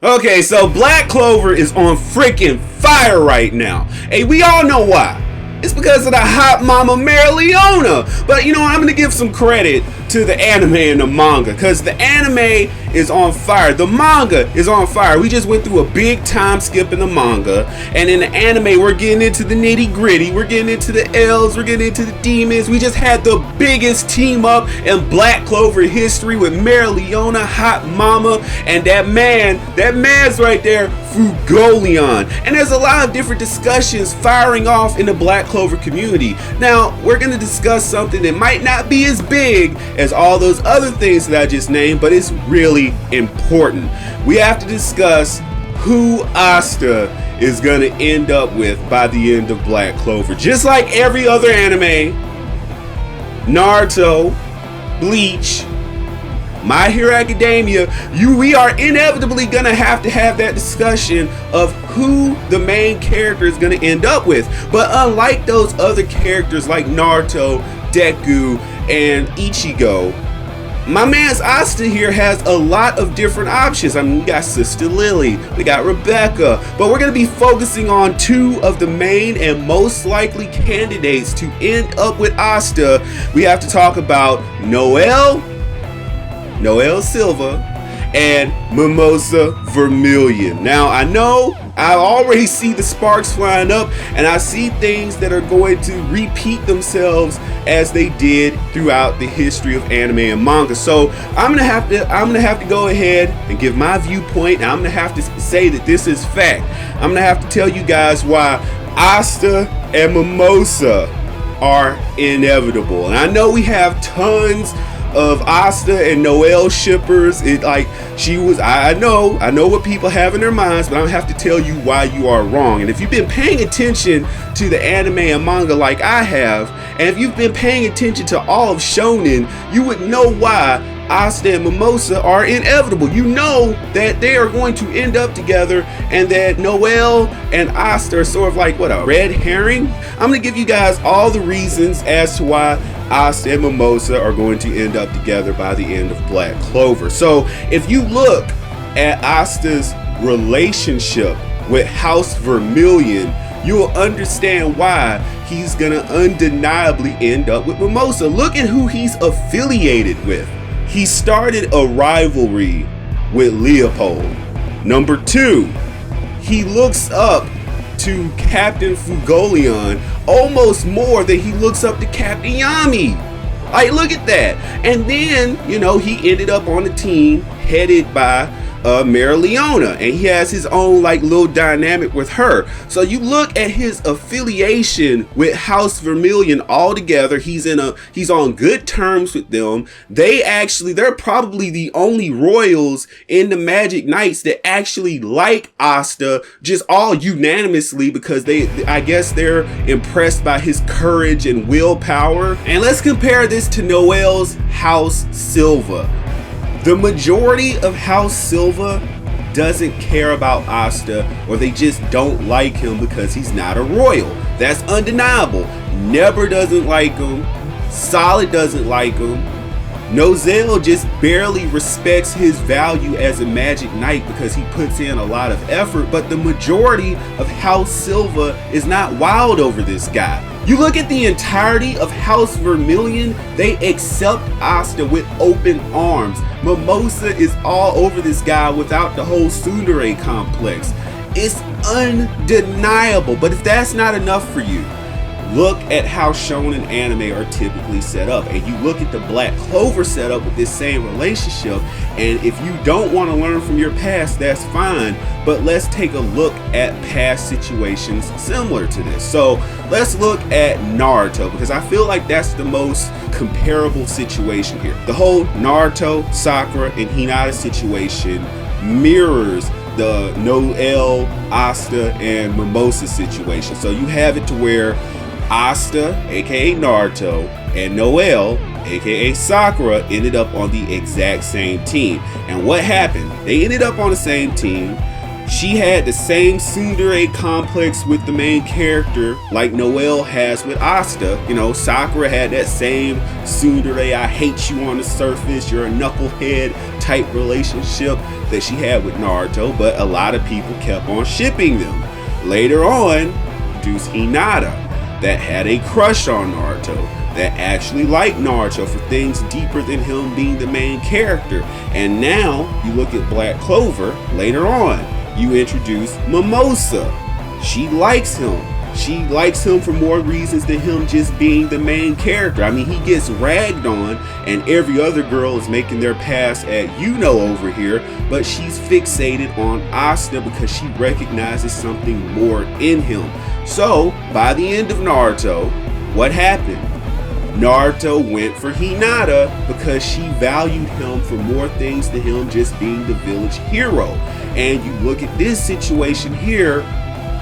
Okay, so Black Clover is on freaking fire right now. Hey, we all know why. It's because of the hot mama Mereoleona. But you know what? I'm gonna give some credit to the anime and the manga, because the anime is on fire. The manga is on fire. We just went through a big time skip in the manga, and in the anime we're getting into the nitty gritty. We're getting into the elves, we're getting into the demons. We just had the biggest team up in Black Clover history with Mereoleona, hot mama, and that man's right there, Fugolion. And there's a lot of different discussions firing off in the Black Clover community. Now we're going to discuss something that might not be as big as all those other things that I just named, but it's really important. We have to discuss who Asta is going to end up with by the end of Black Clover. Just like every other anime, Naruto, Bleach, My Hero Academia, we are inevitably going to have that discussion of who the main character is going to end up with. But unlike those other characters like Naruto, Deku, and Ichigo, my man's Asta here has a lot of different options. I mean, we got Sister Lily, we got Rebecca, but we're going to be focusing on two of the main and most likely candidates to end up with Asta. We have to talk about Noelle Silva and Mimosa Vermillion. Now, I know I already see the sparks flying up, and I see things that are going to repeat themselves as they did throughout the history of anime and manga. So I'm gonna have to go ahead and give my viewpoint, and I'm gonna have to say that this is fact. I'm gonna have to tell you guys why Asta and Mimosa are inevitable. And I know we have tons of Asta and Noelle shippers. I know what people have in their minds, but I don't have to tell you why you are wrong. And if you've been paying attention to the anime and manga like I have, and if you've been paying attention to all of shonen, you would know why Asta and Mimosa are inevitable. You know that they are going to end up together, and that Noelle and Asta are sort of like, what, a red herring? I'm going to give you guys all the reasons as to why Asta and Mimosa are going to end up together by the end of Black Clover. So if you look at Asta's relationship with House Vermillion, you'll understand why he's gonna undeniably end up with Mimosa. Look at who he's affiliated with. He started a rivalry with Leopold. Number 2, he looks up to Captain Fugolion almost more than he looks up to Captain Yami. Like, look at that. And then, he ended up on the team headed by Mereoleona, and he has his own little dynamic with her. So you look at his affiliation with House Vermillion altogether. He's on good terms with them. They're probably the only royals in the Magic Knights that actually like Asta, just all unanimously, because I guess they're impressed by his courage and willpower. And let's compare this to Noelle's House Silva. The majority of House Silva doesn't care about Asta, or they just don't like him because he's not a royal. That's undeniable. Never doesn't like him. Solid doesn't like him. Noelle just barely respects his value as a Magic Knight because he puts in a lot of effort, but the majority of House Silva is not wild over this guy. You look at the entirety of House Vermillion, they accept Asta with open arms. Mimosa is all over this guy without the whole tsundere complex. It's undeniable. But if that's not enough for you, look at how shonen anime are typically set up, and you look at the Black Clover setup with this same relationship. And if you don't want to learn from your past, that's fine, but let's take a look at past situations similar to this. So let's look at Naruto, because I feel like that's the most comparable situation here. The whole Naruto, Sakura, and Hinata situation mirrors the Noelle, Asta, and Mimosa situation. So you have it to where Asta, aka Naruto, and Noelle, aka Sakura, ended up on the exact same team. And what happened? They ended up on the same team. She had the same tsundere complex with the main character like Noelle has with Asta. Sakura had that same tsundere, I hate you on the surface, you're a knucklehead type relationship that she had with Naruto, but a lot of people kept on shipping them. Later on, introduced Hinata, that had a crush on Naruto, that actually liked Naruto for things deeper than him being the main character. And now you look at Black Clover, later on, you introduce Mimosa. She likes him. She likes him for more reasons than him just being the main character. I mean, he gets ragged on and every other girl is making their pass at over here, but she's fixated on Asta because she recognizes something more in him. So by the end of Naruto, what happened? Naruto went for Hinata because she valued him for more things than him just being the village hero. And you look at this situation here,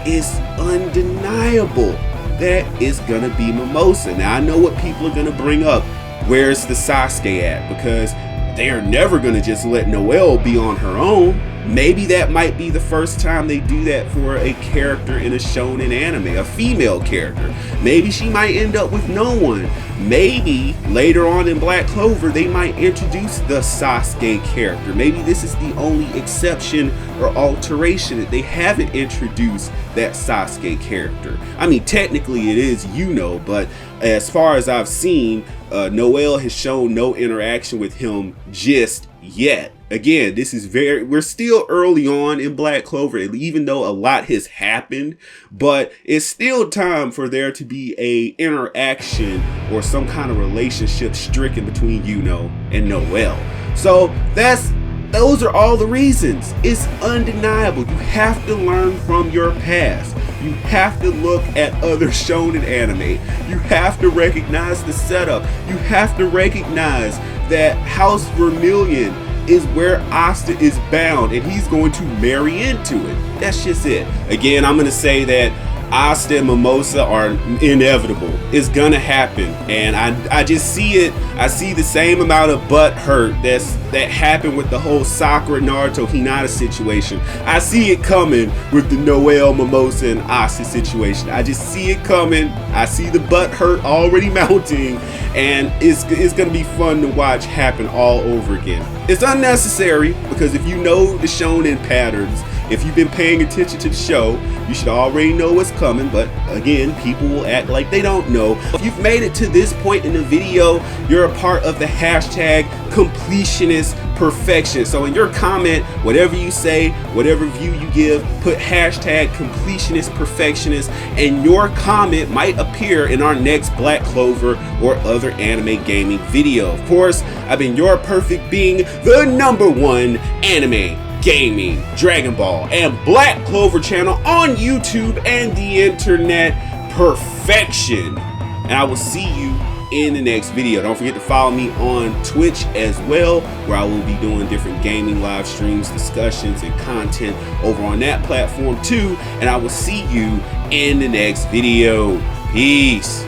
it's undeniable that it's gonna be Mimosa. Now I know what people are gonna bring up. Where's the Sasuke at? Because they are never gonna just let Noelle be on her own. Maybe that might be the first time they do that for a character in a shonen anime, a female character. Maybe she might end up with no one. Maybe later on in Black Clover they might introduce the Sasuke character. Maybe this is the only exception or alteration that they haven't introduced that Sasuke character. I mean, technically it is but as far as I've seen, Noelle has shown no interaction with him just yet. Again, we're still early on in Black Clover, even though a lot has happened, but it's still time for there to be a interaction or some kind of relationship stricken between and Noelle. So those are all the reasons. It's undeniable. You have to learn from your past. You have to look at other shonen anime. You have to recognize the setup. You have to recognize that House Vermillion is where Asta is bound and he's going to marry into it. That's just it. Again, I'm going to say that Asta and Mimosa are inevitable. It's gonna happen, and I just see it. I see the same amount of butt hurt that happened with the whole Sakura Naruto Hinata situation. I see it coming with the Noelle, Mimosa, and Asta situation. I just see it coming. I see the butt hurt already mounting, and it's gonna be fun to watch happen all over again. It's unnecessary because if you know the shonen patterns, if you've been paying attention to the show, you should already know what's coming, but again, people will act like they don't know. If you've made it to this point in the video, you're a part of the hashtag completionist perfection. So in your comment, whatever you say, whatever view you give, put hashtag completionist perfectionist, and your comment might appear in our next Black Clover or other anime gaming video. Of course, I've been your perfect being, the #1 anime gaming, Dragon Ball, and Black Clover channel on YouTube and the internet, perfection. And I will see you in the next video. Don't forget to follow me on Twitch as well, where I will be doing different gaming live streams, discussions, and content over on that platform too. And I will see you in the next video. Peace.